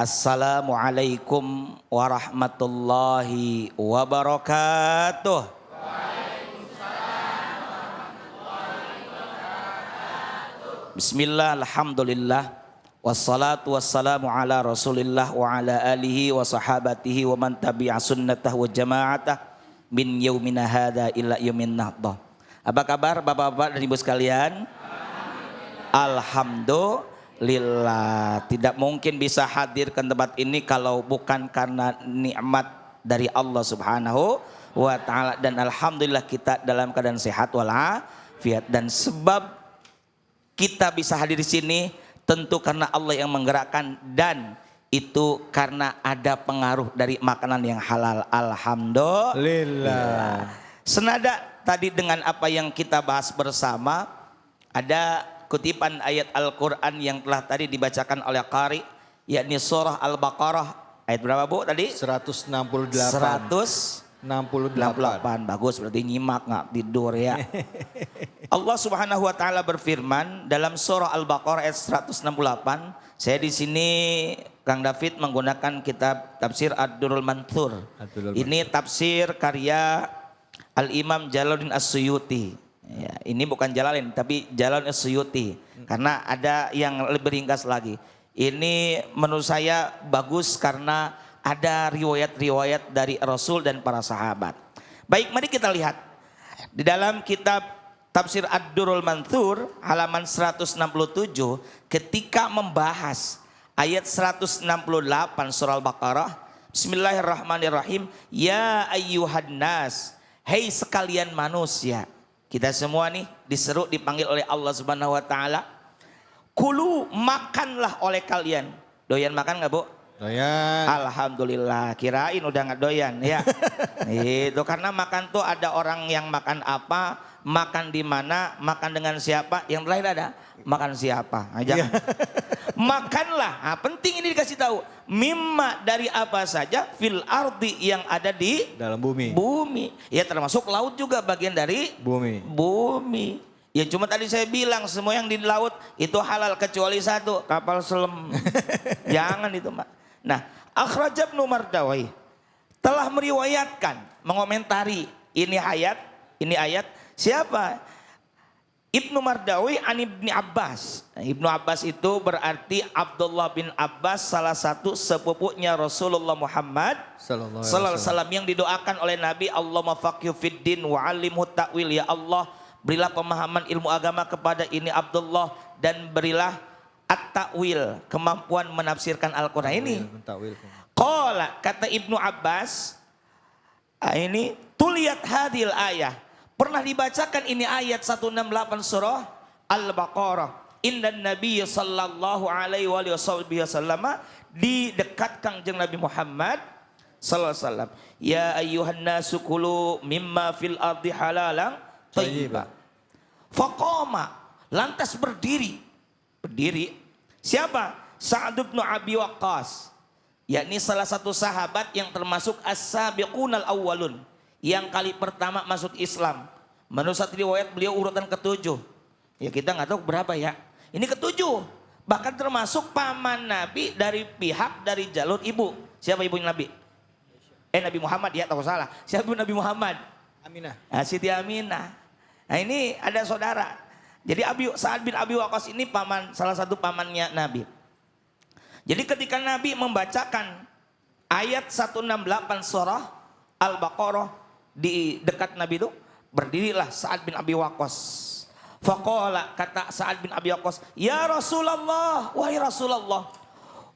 Assalamualaikum warahmatullahi wabarakatuh. Bismillah, alhamdulillah, wassalatu wassalamu ala rasulillah wa ala alihi wa sahabatihi wa man tabi'a sunnatah wa jama'atah min yaumina hadha ila yaumin nahdah. Apa kabar bapak-bapak dan ibu sekalian? Alhamdulillah. Tidak mungkin bisa hadir ke tempat ini kalau bukan karena nikmat dari Allah Subhanahu wa ta'ala. Dan alhamdulillah kita dalam keadaan sehat walafiat. Dan sebab kita bisa hadir di sini tentu karena Allah yang menggerakkan, dan itu karena ada pengaruh dari makanan yang halal. Alhamdulillah. Senada tadi dengan apa yang kita bahas bersama, ada kutipan ayat Al-Quran yang telah tadi dibacakan oleh Qari, yakni surah Al-Baqarah. Ayat berapa Bu tadi? 168. Bagus, berarti nyimak nggak tidur ya. Allah Subhanahu wa taala berfirman dalam surah Al-Baqarah ayat 168. Saya di sini Kang David menggunakan kitab tafsir Ad-Durrul Manthur. Ini tafsir karya Al-Imam Jalaluddin As-Suyuti. Ya, ini bukan Jalalain tapi Jalaluddin As-Suyuti, karena ada yang lebih ringkas lagi. Ini menurut saya bagus karena ada riwayat-riwayat dari Rasul dan para sahabat. Baik, mari kita lihat di dalam kitab tafsir Ad-Durrul Manthur halaman 167 ketika membahas ayat 168 surah Al-Baqarah. Bismillahirrahmanirrahim. Ya ayyuhan nas, hei sekalian manusia. Kita semua nih diseru, dipanggil oleh Allah Subhanahu wa taala. Kulu, makanlah oleh kalian. Doyan makan enggak, Bu? Doyan. Alhamdulillah, kirain udah enggak doyan ya. Itu karena makan tuh ada orang yang makan apa, makan di mana, makan dengan siapa, yang lain ada makan siapa. Aja. Makanlah, nah, penting ini dikasih tahu. Mimma, dari apa saja, fil ardi, yang ada di dalam bumi. Bumi. Ya termasuk laut juga bagian dari bumi. Ya cuma tadi saya bilang semua yang di laut itu halal kecuali satu, kapal selam. Jangan itu, Mbak. Nah, Akhraj Ibnu Mardawi telah meriwayatkan, mengomentari ini ayat. Siapa? Ibnu Mardawi an Ibni Abbas. Ibnu Abbas itu berarti Abdullah bin Abbas, salah satu sepupunya Rasulullah Muhammad sallallahu alaihi wasallam, yang didoakan oleh Nabi, Allahumma faqihu fid din wa 'allimhu ta'wil. Ya Allah, berilah pemahaman ilmu agama kepada ini Abdullah, dan berilah at-ta'wil, kemampuan menafsirkan Al-Qur'an ini. Qala, kata Ibnu Abbas, ini tuliyat hadhil ayah, pernah dibacakan ini ayat 168 surah Al-Baqarah. Indan Nabi sallallahu alaihi wasallam, didekat Kangjeng Nabi Muhammad sallallahu alaihi wasallam. Ya ayyuhan nasu kulu mimma fil ardi halalan thayyiba. Faqama, lantas berdiri. Siapa? Sa'ad bin Abi Waqqas, yakni salah satu sahabat yang termasuk as-sabiqunal awwalun, yang kali pertama masuk Islam. Menurut satu riwayat beliau urutan ke-7. Ya kita nggak tahu berapa ya. Ini ke-7. Bahkan termasuk paman Nabi dari pihak dari jalur ibu. Siapa ibunya Nabi? Nabi Muhammad ya, tahu salah. Siapa ibu Nabi Muhammad? Aminah. Siti Aminah. Nah ini ada saudara. Jadi Sa'ad bin Abi Waqqas ini salah satu pamannya Nabi. Jadi ketika Nabi membacakan ayat 168 surah Al-Baqarah, di dekat Nabi itu berdirilah Sa'ad bin Abi Waqqas. Faqala, kata Sa'ad bin Abi Waqqas, ya Rasulullah, wahai Rasulullah,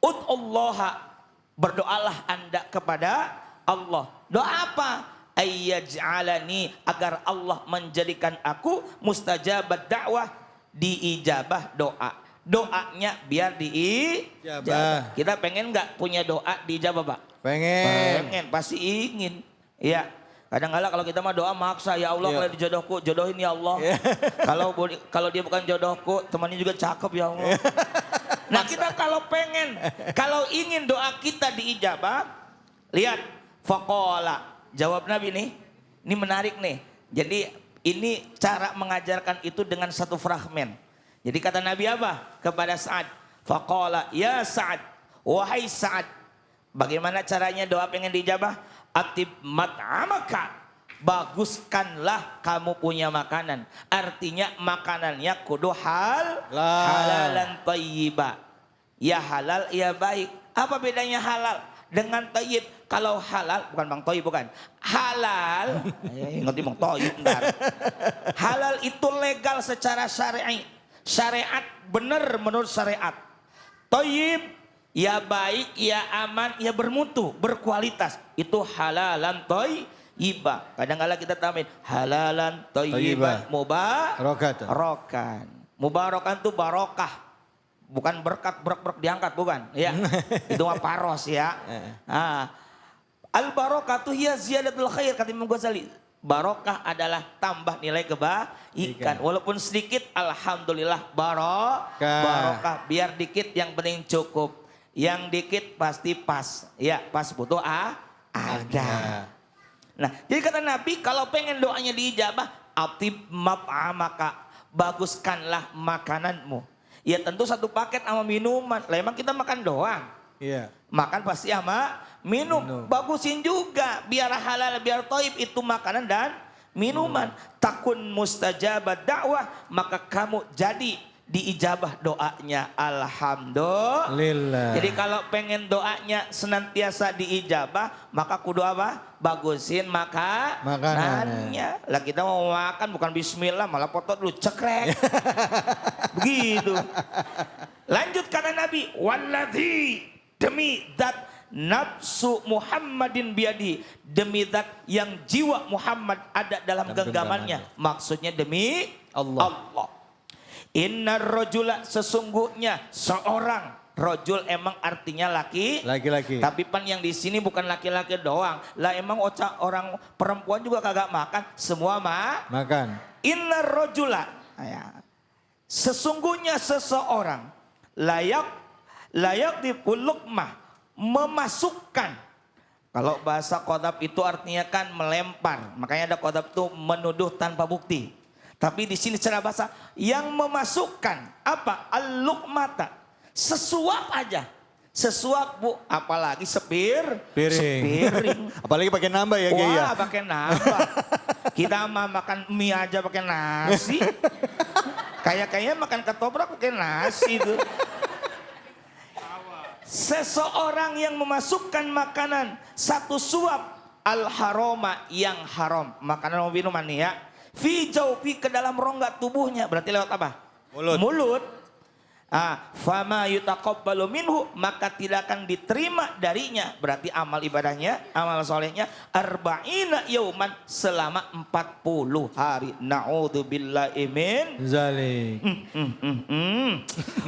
ud'ullaha, berdoalah Anda kepada Allah. Doa apa? Ayyaj'alani, agar Allah menjadikan aku mustajabat dakwah, diijabah doa. Doanya biar diijabah. Kita pengen nggak punya doa diijabah, Pak? Pengen, pasti ingin. Ya, kadang-kadang kalau kita mah doa maksa, ya Allah kalau dijodohku, jodohin ya Allah. Kalau dia bukan jodohku, temannya juga cakep ya Allah. Nah kita kalau ingin doa kita diijabah, lihat faqala, jawab Nabi nih, ini menarik nih. Jadi ini cara mengajarkan itu dengan satu fragmen. Jadi kata Nabi apa kepada Sa'ad? Faqala ya Sa'ad, Wahai Sa'ad, bagaimana caranya doa pengen dijabah? Atib mat'amaka, baguskanlah kamu punya makanan. Artinya makanannya kudu halalan thayyiba. Ya halal, ya baik. Apa bedanya halal dengan thayyib? Kalau halal, bukan Bang Toyib, bukan. Halal, ngerti Bang Toyib ntar. Halal itu legal secara syar'i. Syariat benar menurut syariat. Thayyib, ya baik, ya aman, ya bermutu, berkualitas. Itu halalan thayyiba. Kadang-kadang kita tambahin halalan thayyiban mubarakan. Mubarakan itu barokah. Bukan berkat brok diangkat, bukan. Ya. Itu mah paros ya. Al barokah hiya ziyadatul khair, kata Imam Ghazali. Barokah adalah tambah nilai kebaikan. Walaupun sedikit, alhamdulillah barokah. Biar dikit yang penting cukup. Yang dikit pasti pas. Ya, pas butuh ada. Nah, jadi kata Nabi, kalau pengen doanya diijabah, atib map'amaka, baguskanlah makananmu. Ya tentu satu paket sama minuman. Lah emang kita makan doang. Iya. Makan pasti sama minum. Bagusin juga biar halal, biar thayyib, itu makanan dan minuman. Takun mustajabat dakwah, maka kamu jadi diijabah doanya. Alhamdulillah. Jadi kalau pengen doanya senantiasa diijabah, maka kudu apa? Bagusin makanannya. Lah kita mau makan bukan bismillah, malah foto dulu cekrek. Begitu. Lanjut kata Nabi, walladzi, demi zat nafsu Muhammadin biadi, demi zat yang jiwa Muhammad ada dalam genggamannya. Maksudnya demi Allah. Innar rajula, sesungguhnya seorang. Rajul emang artinya laki-laki. Tapi pan yang di sini bukan laki-laki doang. Lah emang orang perempuan juga kagak makan, semua makan. Innar rajula, sesungguhnya seseorang layak dipulukmah, memasukkan. Kalau bahasa qadab itu artinya kan melempar. Makanya ada qadab itu menuduh tanpa bukti. Tapi di sini secara bahasa yang memasukkan apa? Al-luqmata. Sesuap aja. Sesuap bu, apalagi piring. Apalagi pakai nambah ya Gaya. Wah, pakai nambah. Kita mah makan mie aja pakai nasi. Kayaknya makan ketoprak pakai nasi itu. Seseorang yang memasukkan makanan satu suap al-haroma, yang haram. Makanan atau minuman nih ya. Fi jaufi, ke dalam rongga tubuhnya. Berarti lewat apa? Mulut. Fama yutaqabbalu minhu, maka tidak akan diterima darinya. Berarti amal ibadahnya, amal solehnya arba'ina yauman, selama 40 hari. Na'udzubillahi min zalik.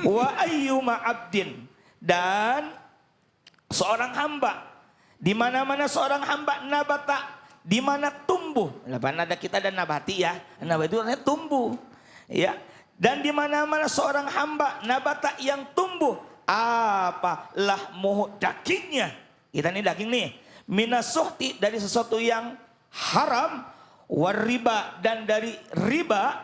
Wa ayyuma abdin, dan seorang hamba, di mana-mana seorang hamba nabata, di mana tumbuh. Ada kita dan nabati ya. Nabati itu artinya tumbuh. Ya. Dan di mana-mana seorang hamba nabata yang tumbuh, apa lahmuhu, dagingnya. Kita ini daging nih. Minasuhti, dari sesuatu yang haram, wariba, dan dari riba,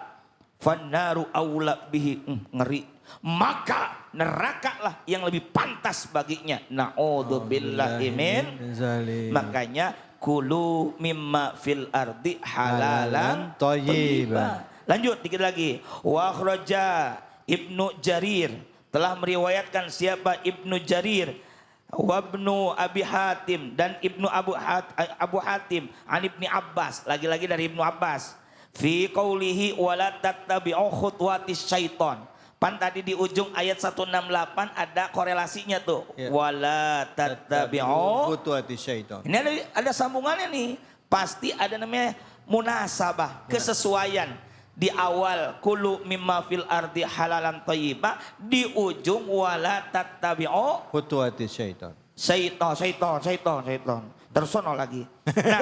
fannaru aula bihi, ngeri. Maka nerakalah yang lebih pantas baginya. Na'udzubillahi min zalik. Makanya kulu mimma fil ardi halalan thayyiban. Lanjut dikit lagi. Wa akhraja Ibnu Jarir, telah meriwayatkan siapa? Ibnu Jarir. Wa Ibnu Abi Hatim, dan Ibnu Abu Hatim an Ibni Abbas, lagi-lagi dari Ibnu Abbas. Fi qaulihi wala tattabi'u khutuwatis syaiton. Pan tadi di ujung ayat 168 ada korelasinya tuh. Ya. Wala tattabi'u khutuwatis syaiton. Ini ada sambungannya nih. Pasti ada namanya munasabah, kesesuaian. Di awal kulu mimma fil ardi halalan thayyiba, di ujung wala tattabi'u khutuwatis syaiton. Syaiton. Tersono lagi. Nah,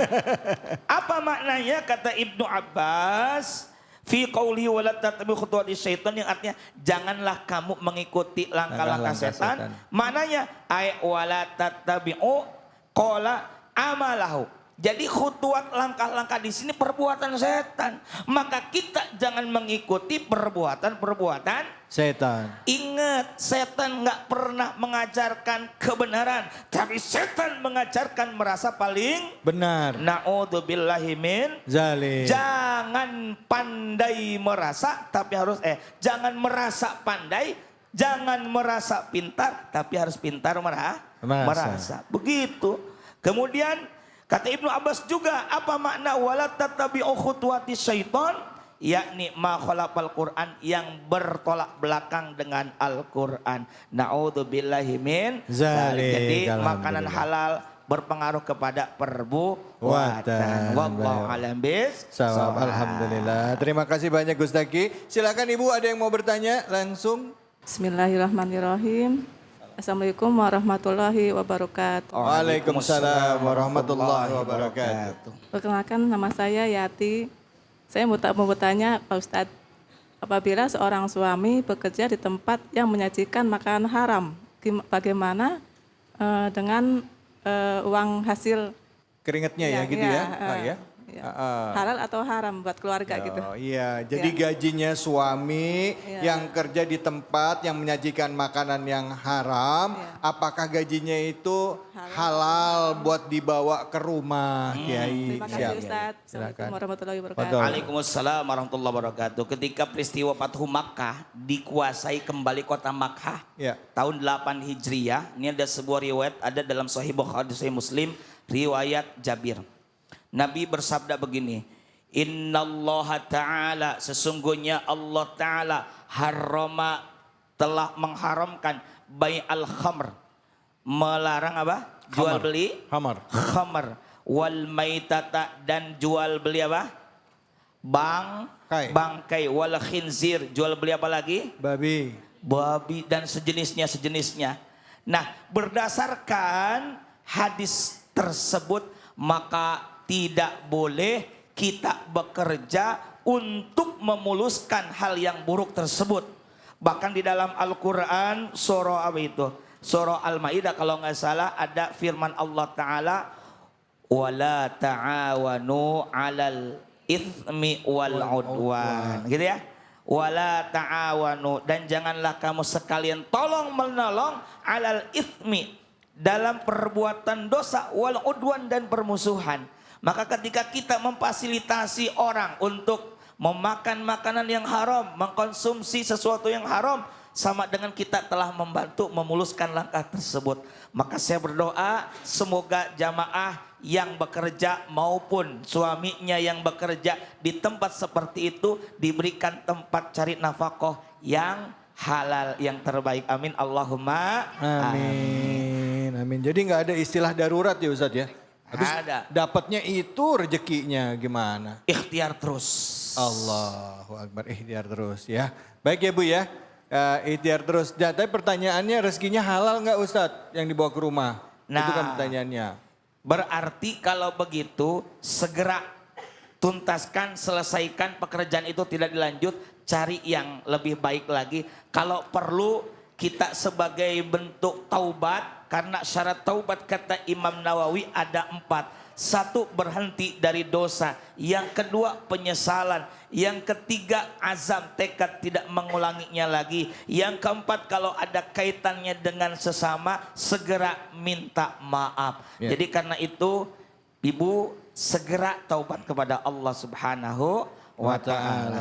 apa maknanya kata Ibnu Abbas? Fi qauli wala tattabi'u khutuwatis syaiton, yang artinya janganlah kamu mengikuti langkah-langkah setan. Maknanya ay wala tattabi'u qala amalahu. Jadi khutuat langkah-langkah di sini perbuatan setan. Maka kita jangan mengikuti perbuatan-perbuatan Setan. Ingat, setan nggak pernah mengajarkan kebenaran, tapi setan mengajarkan merasa paling Benar. Na'udzubillahi min Zalim. Jangan pandai merasa, tapi harus jangan merasa pandai, jangan merasa pintar, tapi harus pintar merasa. Begitu. Kemudian kata Ibnu Abbas juga, apa makna wala tattabi'u khutuwati syaitan? Yakni ma khalaqal Quran, yang bertolak belakang dengan Al-Quran. Na'udzubillahi min Zalim. Jadi Alhamdulillah. makanan halal berpengaruh kepada perbuatan. Wallahu a'lam Sawab. Alhamdulillah. Terima kasih banyak Gus Daki. Silakan Ibu, ada yang mau bertanya langsung? Bismillahirrahmanirrahim. Assalamualaikum warahmatullahi wabarakatuh. Waalaikumsalam warahmatullahi wabarakatuh. Perkenalkan, nama saya Yati. Saya mau bertanya Pak Ustadz, apabila seorang suami bekerja di tempat yang menyajikan makanan haram, bagaimana dengan uang hasil Keringatnya ya gitu ya? Pak ya? halal atau haram buat keluarga gitu? Oh iya, jadi gajinya suami yang kerja di tempat yang menyajikan makanan yang haram, apakah gajinya itu halal buat dibawa ke rumah, Kiai? Terima kasih Ustadz. Assalamualaikum warahmatullahi wabarakatuh. Waalaikumsalam warahmatullahi wabarakatuh. Ketika peristiwa Fathu Makkah dikuasai kembali kota Makkah tahun 8 Hijriah. Ini ada sebuah riwayat, ada dalam Sahih Bukhari, Sahih Muslim, riwayat Jabir. Nabi bersabda begini, Innallaha ta'ala, sesungguhnya Allah ta'ala telah mengharamkan bai'al khamr, melarang apa? Jual beli khamr. Wal maitata, dan jual beli apa? Bangkai. Wal khinzir, jual beli apa lagi? Babi dan sejenisnya. Nah, berdasarkan hadis tersebut, maka tidak boleh kita bekerja untuk memuluskan hal yang buruk tersebut. Bahkan di dalam Al-Quran surah apa itu? Surah Al-Ma'idah kalau nggak salah ada firman Allah Ta'ala, wala ta'awanu 'alal itsmi wal 'udwan. Gitu ya. Wala ta'awanu, dan janganlah kamu sekalian tolong menolong 'alal itsmi, dalam perbuatan dosa, wal 'udwan, dan permusuhan. Maka ketika kita memfasilitasi orang untuk memakan makanan yang haram, mengkonsumsi sesuatu yang haram, sama dengan kita telah membantu memuluskan langkah tersebut. Maka saya berdoa semoga jamaah yang bekerja maupun suaminya yang bekerja di tempat seperti itu diberikan tempat cari nafkah yang halal, yang terbaik. Amin. Allahumma amin. Jadi nggak ada istilah darurat ya Ustadz ya? Habis ada. Dapatnya itu rezekinya gimana? Ikhtiar terus. Allahu Akbar, ikhtiar terus ya. Baik ya Bu ya, ikhtiar terus. Tapi pertanyaannya, rezekinya halal nggak Ustadz yang dibawa ke rumah? Nah, itu kan pertanyaannya. Berarti kalau begitu segera tuntaskan, selesaikan pekerjaan itu, tidak dilanjut, cari yang lebih baik lagi. Kalau perlu kita sebagai bentuk taubat, karena syarat taubat kata Imam Nawawi ada 4. 1, berhenti dari dosa. Yang kedua, penyesalan. Yang ketiga, azam, tekad tidak mengulanginya lagi. Yang keempat, kalau ada kaitannya dengan sesama, segera minta maaf. Jadi karena itu, Ibu segera taubat kepada Allah Subhanahu wa Ta'ala.